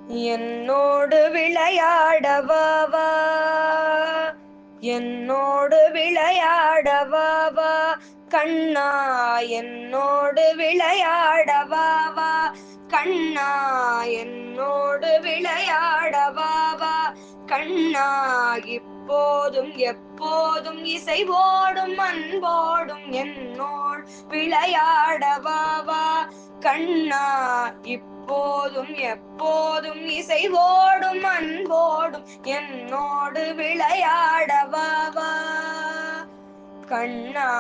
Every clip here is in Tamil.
என்னோடு விளையாடவாவா, என்னோடு விளையாடவாவா கண்ணா, என்னோடு விளையாடவாவா கண்ணா, என்னோடு விளையாடவாவா கண்ணா. இப்போதும் எப்போதும் இசைவோடும் அன்போடும் என்னோடு விளையாடவாவா கண்ணா. இப்போதும் எப்போதும் இசைவோடும் அன்போடும் என்னோடு விளையாடவாவா கண்ணா.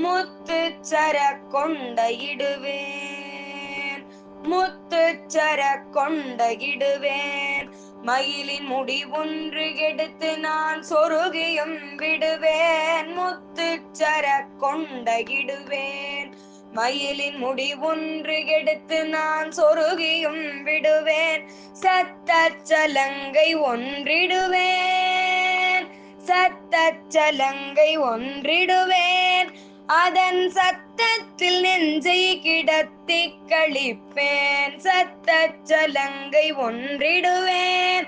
முத்துச்சர கொண்ட இடுவேன், முத்துச்சர கொண்ட இடுவேன், மயிலின் முடி ஒன்று எடுத்து நான் சொருகியும் விடுவேன். முத்துச்சர கொண்ட இடுவேன், மயிலின் முடி ஒன்று எடுத்து நான் சொருகியும் விடுவேன். சத்தச்சலங்கை ஒன்றிடுவேன், சத்தச்சலங்கை ஒன்றிடுவேன், அதன் சத்தத்தில் நெஞ்சை கிடத்தி கழிப்பேன். சத்தச்சலங்கை ஒன்றிடுவேன்,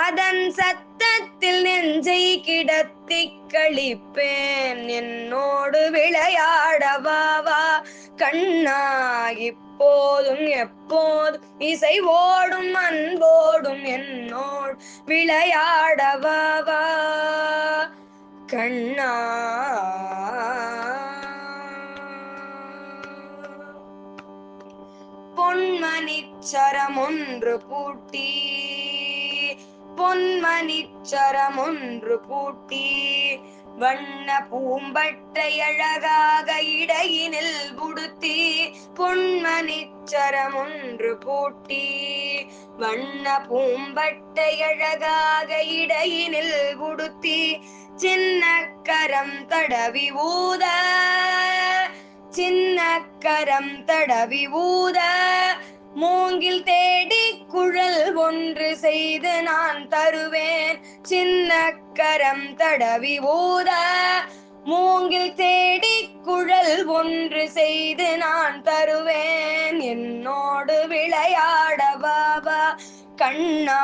அதன் சத்தத்தில் நெஞ்சை கிடத்தி கழிப்பேன். என்னோடு விளையாடவாவா கண்ணா. இப்போதும் எப்போதும் இசைவோடும் அன்போடும் என்னோடு விளையாடவாவா கண்ணா. பொன்மணிச்சரம் ஒன்று பூட்டி, பொன்மணிச்சரம் ஒன்று பூட்டி, வண்ண பூம்பட்டை அழகாக இடையினில் புடுத்தி. பொன்மணிச்சரம் ஒன்று பூட்டி, வண்ண பூம்பட்டை அழகாக இடையினில் புடுத்தி, சின்ன கரம் தடவி ஊத, சின்ன கரம் தடவி ஊத, மூங்கில் தேடி குழல் ஒன்று செய்து நான் தருவேன். சின்ன கரம் தடவி ஊத, மூங்கில் தேடி குழல் ஒன்று செய்து நான் தருவேன். என்னோடு விளையாடவாவா கண்ணா.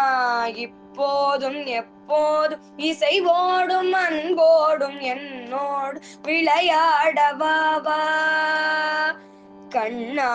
இப்போதும் எப்போதும் இசைவோடும் அன்போடும் என்னோடு விளையாடவாவா கண்ணா.